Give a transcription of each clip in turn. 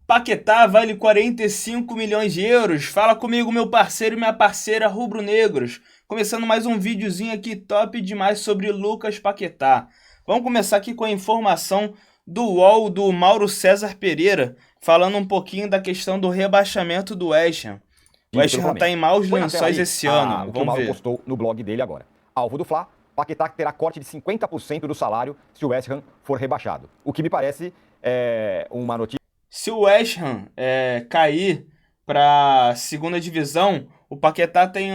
Paquetá vale 45 milhões de euros. Fala comigo, meu parceiro e minha parceira rubro-negros. Começando mais um videozinho aqui top demais sobre Lucas Paquetá. Vamos começar aqui com a informação do UOL do Mauro César Pereira, falando um pouquinho da questão do rebaixamento do West Ham. O West Pelo Ham está Flamengo. em maus Põe na tela lençóis aí esse ano. o que o Vamos Mauro ver. postou no blog dele agora. Alvo do Fla, Paquetá terá corte de 50% do salário se o West Ham for rebaixado. O que me parece uma notícia. Se o West Ham cair para a segunda divisão, o Paquetá tem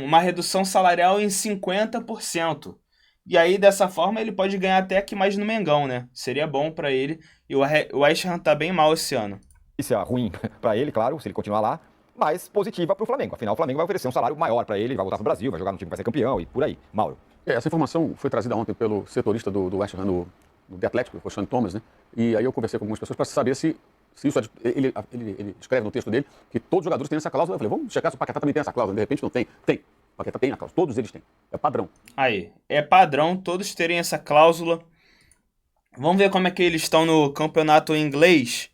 uma redução salarial em 50%. E aí, dessa forma, ele pode ganhar até aqui mais no Mengão, né? Seria bom para ele. E o West Ham tá bem mal esse ano. Notícia ruim para ele, claro, se ele continuar lá, mas positiva para o Flamengo. Afinal, o Flamengo vai oferecer um salário maior para ele, vai voltar para o Brasil, vai jogar no time que vai ser campeão e por aí. Mauro. Essa informação foi trazida ontem pelo setorista do West Ham do The Athletic, o Sean Thomas, né? E aí eu conversei com algumas pessoas para saber se isso ele escreve no texto dele que todos os jogadores têm essa cláusula. Eu falei, vamos checar se o Paquetá também tem essa cláusula. De repente não tem. Tem. O Paquetá tem a cláusula. Todos eles têm. É padrão. Aí, é padrão todos terem essa cláusula. Vamos ver como é que eles estão no campeonato inglês.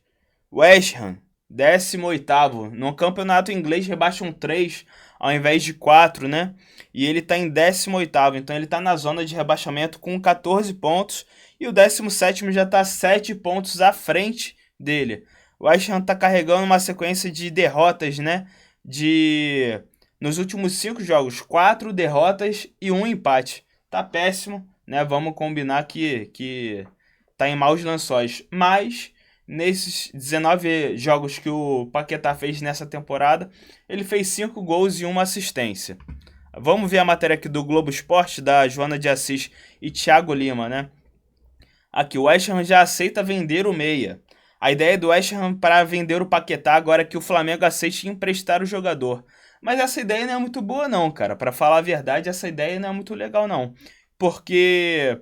West Ham, 18º. No campeonato inglês rebaixam 3 ao invés de 4, né? E ele tá em 18º, então ele tá na zona de rebaixamento com 14 pontos. E o 17º já tá 7 pontos à frente dele. O West Ham tá carregando uma sequência de derrotas, né? Nos últimos 5 jogos, 4 derrotas e 1 empate. Tá péssimo, né? Vamos combinar que tá em maus lençóis. Mas nesses 19 jogos que o Paquetá fez nessa temporada, ele fez 5 gols e 1 assistência. Vamos ver a matéria aqui do Globo Esporte, da Joana de Assis e Thiago Lima, né? Aqui, o West Ham já aceita vender o meia. A ideia do West Ham para vender o Paquetá agora é que o Flamengo aceite emprestar o jogador. Mas essa ideia não é muito boa não, cara. Para falar a verdade, essa ideia não é muito legal não. Porque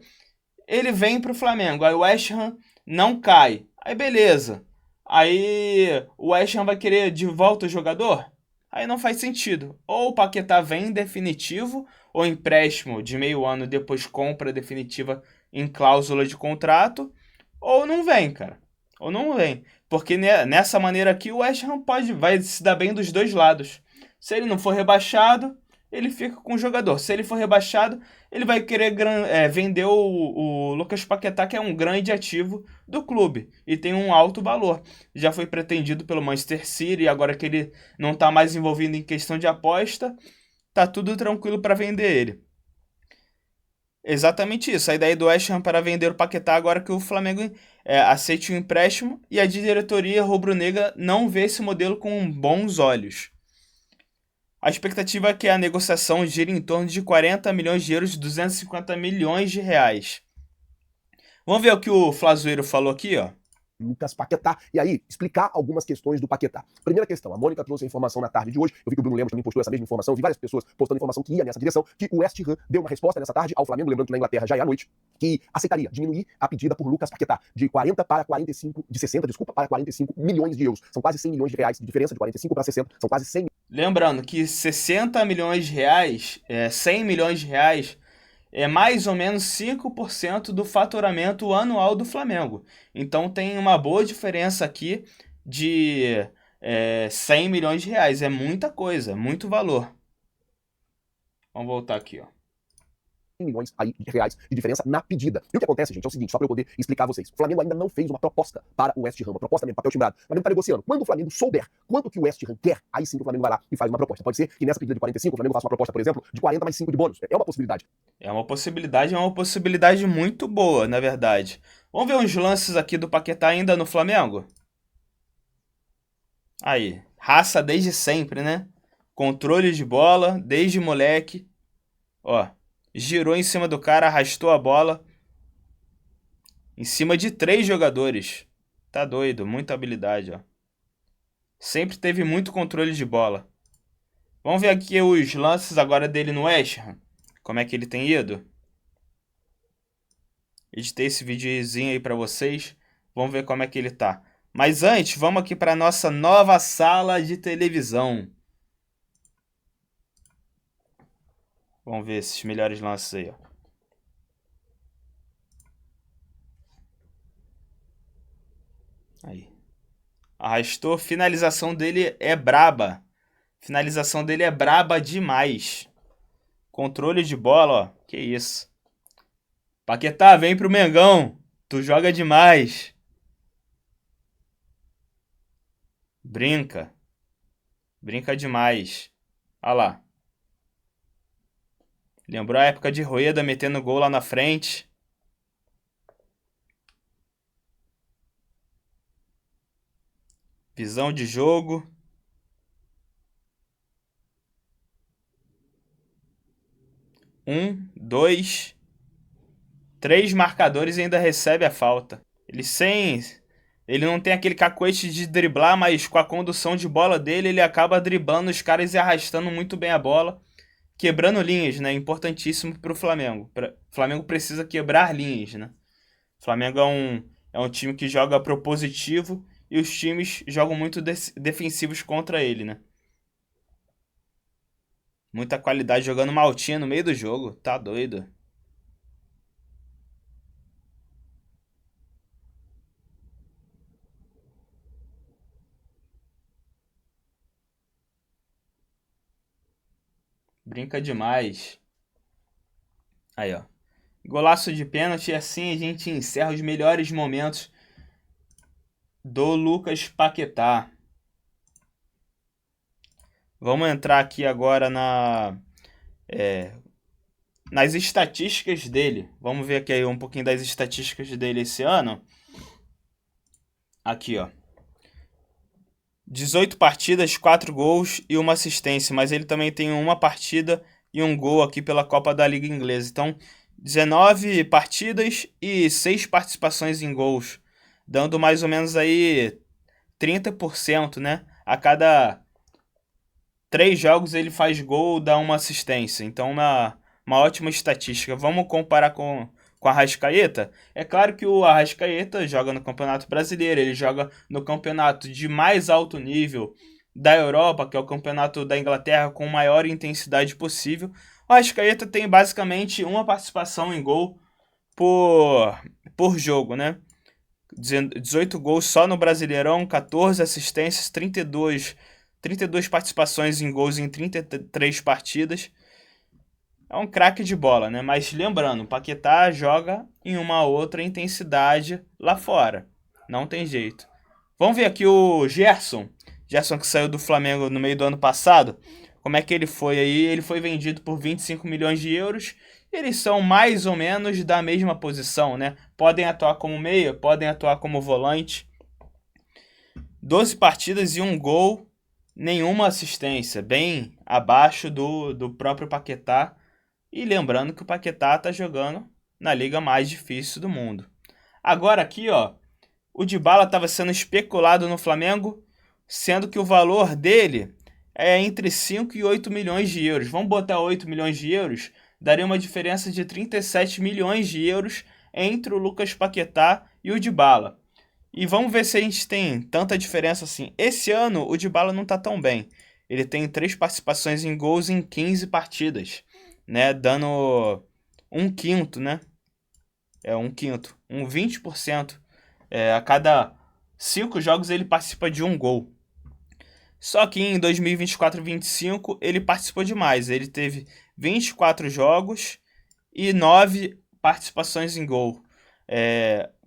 ele vem pro Flamengo, aí o West Ham não cai. Aí beleza. Aí o West Ham vai querer de volta o jogador? Aí não faz sentido. Ou o Paquetá vem em definitivo, ou empréstimo de meio ano depois compra definitiva em cláusula de contrato, ou não vem, cara. Ou não vem. Porque nessa maneira aqui o West Ham vai se dar bem dos dois lados. Se ele não for rebaixado, ele fica com o jogador. Se ele for rebaixado, ele vai querer vender o Lucas Paquetá, que é um grande ativo do clube e tem um alto valor. Já foi pretendido pelo Manchester City, e agora que ele não está mais envolvido em questão de aposta, tá tudo tranquilo para vender ele. Exatamente isso. A ideia do West Ham para vender o Paquetá agora que o Flamengo aceite o empréstimo, e a diretoria rubro-negra não vê esse modelo com bons olhos. A expectativa é que a negociação gire em torno de 40 milhões de euros, 250 milhões de reais. Vamos ver o que o Flazoeiro falou aqui, ó. Lucas Paquetá. E aí, explicar algumas questões do Paquetá. Primeira questão, a Mônica trouxe a informação na tarde de hoje, eu vi que o Bruno Lemos também postou essa mesma informação, vi várias pessoas postando informação que ia nessa direção, que o West Ham deu uma resposta nessa tarde ao Flamengo, lembrando que na Inglaterra já é à noite, que aceitaria diminuir a pedida por Lucas Paquetá de 40 para 45, de 60, desculpa, para 45 milhões de euros. São quase 100 milhões de reais de diferença, de 45 para 60, são quase 100. Lembrando que 60 milhões de reais, 100 milhões de reais, é mais ou menos 5% do faturamento anual do Flamengo. Então tem uma boa diferença aqui de 100 milhões de reais. É muita coisa, muito valor. Vamos voltar aqui, ó. Milhões aí de reais de diferença na pedida. E o que acontece, gente, é o seguinte, só para eu poder explicar a vocês. O Flamengo ainda não fez uma proposta para o West Ham, uma proposta mesmo, papel timbrado. O Flamengo está negociando. Quando o Flamengo souber quanto que o West Ham quer, aí sim que o Flamengo vai lá e faz uma proposta. Pode ser que nessa pedida de 45, o Flamengo faça uma proposta, por exemplo, de 40 mais 5 de bônus. É uma possibilidade. É uma possibilidade muito boa, na verdade. Vamos ver uns lances aqui do Paquetá ainda no Flamengo? Aí, raça desde sempre, né? Controle de bola, desde moleque. Ó, girou em cima do cara, arrastou a bola. Em cima de 3 jogadores. Tá doido, muita habilidade, ó. Sempre teve muito controle de bola. Vamos ver aqui os lances agora dele no West Ham. Como é que ele tem ido? Editei esse videozinho aí pra vocês. Vamos ver como é que ele tá. Mas antes, vamos aqui pra nossa nova sala de televisão. Vamos ver esses melhores lances aí, ó. Aí. Arrastou. Finalização dele é braba. Finalização dele é braba demais. Controle de bola, ó. Que isso. Paquetá, vem pro Mengão. Tu joga demais. Brinca. Brinca demais. Olha lá. Lembrou a época de Rueda metendo gol lá na frente. Visão de jogo. Um, dois, três marcadores e ainda recebe a falta. Ele não tem aquele cacoete de driblar, mas com a condução de bola dele, ele acaba driblando os caras e arrastando muito bem a bola, quebrando linhas, né? Importantíssimo para o Flamengo. O Flamengo precisa quebrar linhas, né? O Flamengo é um time que joga propositivo e os times jogam muito defensivos contra ele, né? Muita qualidade jogando Maltinha no meio do jogo. Tá doido. Brinca demais. Aí, ó. Golaço de pênalti. E assim a gente encerra os melhores momentos do Lucas Paquetá. Vamos entrar aqui agora nas estatísticas dele. Vamos ver aqui aí um pouquinho das estatísticas dele esse ano. Aqui, ó. 18 partidas, 4 gols e uma assistência. Mas ele também tem uma partida e um gol aqui pela Copa da Liga Inglesa. Então, 19 partidas e 6 participações em gols. Dando mais ou menos aí 30%, né? A cada 3 jogos ele faz gol, dá uma assistência. Então, uma ótima estatística. Vamos comparar com a Arrascaeta? É claro que o Arrascaeta joga no Campeonato Brasileiro, ele joga no campeonato de mais alto nível da Europa, que é o campeonato da Inglaterra, com maior intensidade possível. O Arrascaeta tem basicamente uma participação em gol por jogo, né? 18 gols só no Brasileirão, 14 assistências, 32 participações em gols em 33 partidas. É um craque de bola, né? Mas lembrando, o Paquetá joga em uma outra intensidade lá fora. Não tem jeito. Vamos ver aqui o Gerson. Gerson que saiu do Flamengo no meio do ano passado. Como é que ele foi aí? Ele foi vendido por 25 milhões de euros. Eles são mais ou menos da mesma posição, né? Podem atuar como meia, podem atuar como volante. 12 partidas e um gol, nenhuma assistência. Bem abaixo do próprio Paquetá. E lembrando que o Paquetá tá jogando na liga mais difícil do mundo. Agora aqui, ó, o Dybala estava sendo especulado no Flamengo, sendo que o valor dele é entre 5 e 8 milhões de euros. Vamos botar 8 milhões de euros? Daria uma diferença de 37 milhões de euros entre o Lucas Paquetá e o Dybala. E vamos ver se a gente tem tanta diferença assim. Esse ano o Dybala não tá tão bem. Ele tem 3 participações em gols em 15 partidas, né? Dando um quinto, né? Um quinto. 20%. A cada 5 jogos ele participa de um gol. Só que em 2024 e 2025 ele participou demais. Ele teve 24 jogos e 9 participações em gol.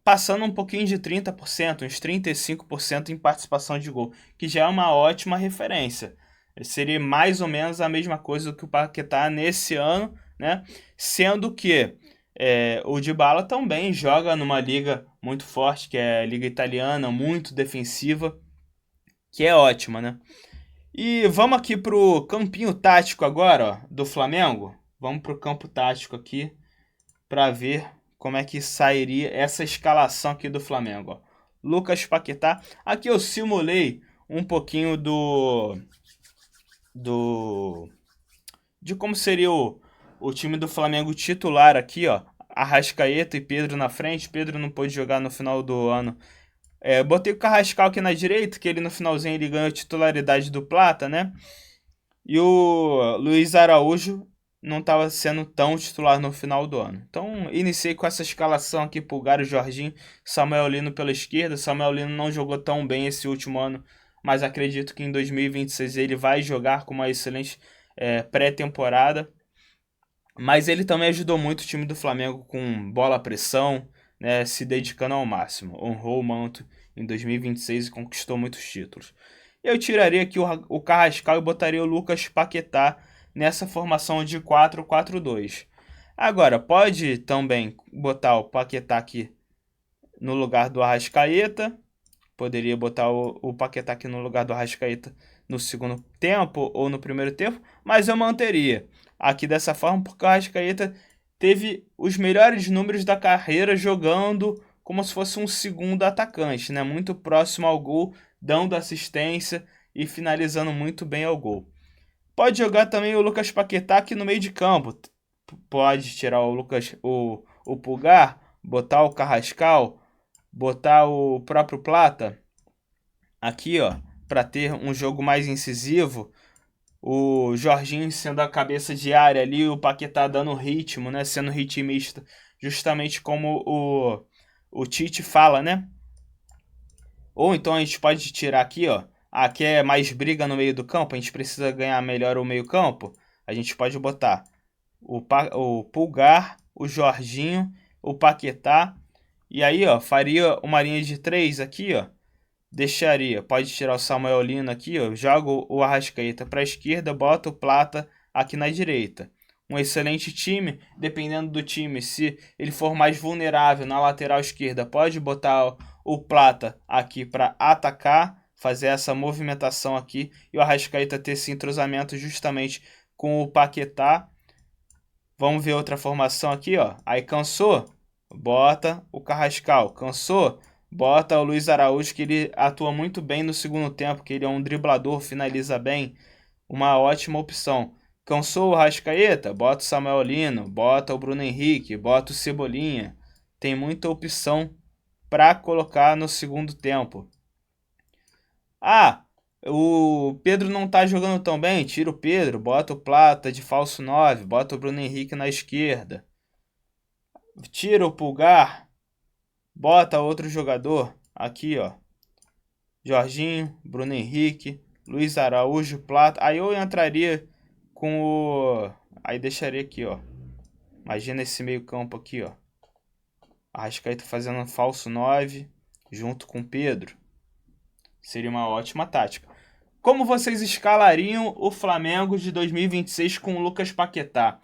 Passando um pouquinho de 30%, uns 35% em participação de gol, que já é uma ótima referência. Seria mais ou menos a mesma coisa do que o Paquetá nesse ano, né? Sendo que o Dybala também joga numa liga muito forte, que é a liga italiana, muito defensiva, que é ótima, né? E vamos aqui pro campinho tático agora, ó, do Flamengo. Vamos pro campo tático aqui para ver como é que sairia essa escalação aqui do Flamengo, ó. Lucas Paquetá. Aqui eu simulei um pouquinho de como seria o time do Flamengo titular aqui, ó. Arrascaeta e Pedro na frente. Pedro não pôde jogar no final do ano. Botei o Carrascal aqui na direita, que ele no finalzinho ele ganhou a titularidade do Plata, né? E o Luiz Araújo não estava sendo tão titular no final do ano. Então, iniciei com essa escalação aqui, Pulgar e Jorginho, Samuel Lino pela esquerda. Samuel Lino não jogou tão bem esse último ano, mas acredito que em 2026 ele vai jogar com uma excelente pré-temporada. Mas ele também ajudou muito o time do Flamengo com bola à pressão, né, se dedicando ao máximo. Honrou o manto em 2026 e conquistou muitos títulos. Eu tiraria aqui o Carrascal e botaria o Lucas Paquetá nessa formação de 4-4-2. Agora, pode também botar o Paquetá aqui no lugar do Arrascaeta. Poderia botar o Paquetá aqui no lugar do Arrascaeta no segundo tempo ou no primeiro tempo, mas eu manteria aqui dessa forma porque o Arrascaeta teve os melhores números da carreira jogando como se fosse um segundo atacante, né? Muito próximo ao gol, dando assistência e finalizando muito bem ao gol. Pode jogar também o Lucas Paquetá aqui no meio de campo. Pode tirar o Pulgar, botar o Carrascal, botar o próprio Plata aqui, ó, para ter um jogo mais incisivo. O Jorginho sendo a cabeça de área ali, o Paquetá dando ritmo, né, sendo ritmista, justamente como o Tite fala, né? Ou então a gente pode tirar aqui, ó, aqui é mais briga no meio do campo, a gente precisa ganhar melhor o meio campo, a gente pode botar o Pulgar, o Jorginho, o Paquetá, e aí, ó, faria uma linha de 3 aqui, ó, deixaria, pode tirar o Samuel Lino aqui, ó, joga o Arrascaeta para a esquerda, bota o Plata aqui na direita. Um excelente time, dependendo do time, se ele for mais vulnerável na lateral esquerda, pode botar o Plata aqui para atacar, fazer essa movimentação aqui, e o Arrascaeta ter esse entrosamento justamente com o Paquetá. Vamos ver outra formação aqui, ó. Aí cansou, bota o Carrascal. Cansou, bota o Luiz Araújo, que ele atua muito bem no segundo tempo, que ele é um driblador, finaliza bem. Uma ótima opção. Cansou o Arrascaeta, bota o Samuel Lino, bota o Bruno Henrique, bota o Cebolinha. Tem muita opção para colocar no segundo tempo. Ah, o Pedro não tá jogando tão bem, tira o Pedro, bota o Plata de falso 9, bota o Bruno Henrique na esquerda. Tira o Pulgar, bota outro jogador aqui, ó. Jorginho, Bruno Henrique, Luiz Araújo, Plata. Aí eu entraria com o... Aí deixaria aqui, ó. Imagina esse meio campo aqui, ó. Arrascaeta fazendo um falso 9 junto com o Pedro. Seria uma ótima tática. Como vocês escalariam o Flamengo de 2026 com o Lucas Paquetá?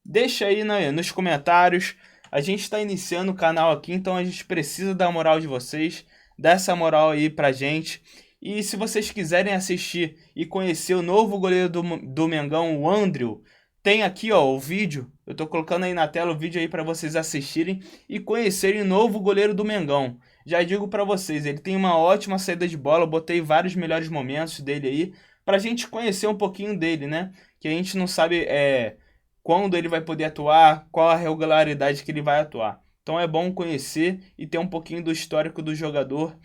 Deixa aí nos comentários. A gente está iniciando o canal aqui, então a gente precisa da moral de vocês. Dá essa moral aí pra gente. E se vocês quiserem assistir e conhecer o novo goleiro do Mengão, o Andrew, tem aqui, ó, o vídeo. Eu tô colocando aí na tela o vídeo aí para vocês assistirem e conhecerem o novo goleiro do Mengão. Já digo para vocês, ele tem uma ótima saída de bola, eu botei vários melhores momentos dele aí, pra gente conhecer um pouquinho dele, né? Que a gente não sabe quando ele vai poder atuar, qual a regularidade que ele vai atuar. Então é bom conhecer e ter um pouquinho do histórico do jogador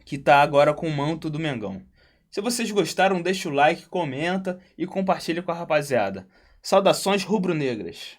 que tá agora com o manto do Mengão. Se vocês gostaram, deixa o like, comenta e compartilha com a rapaziada. Saudações rubro-negras!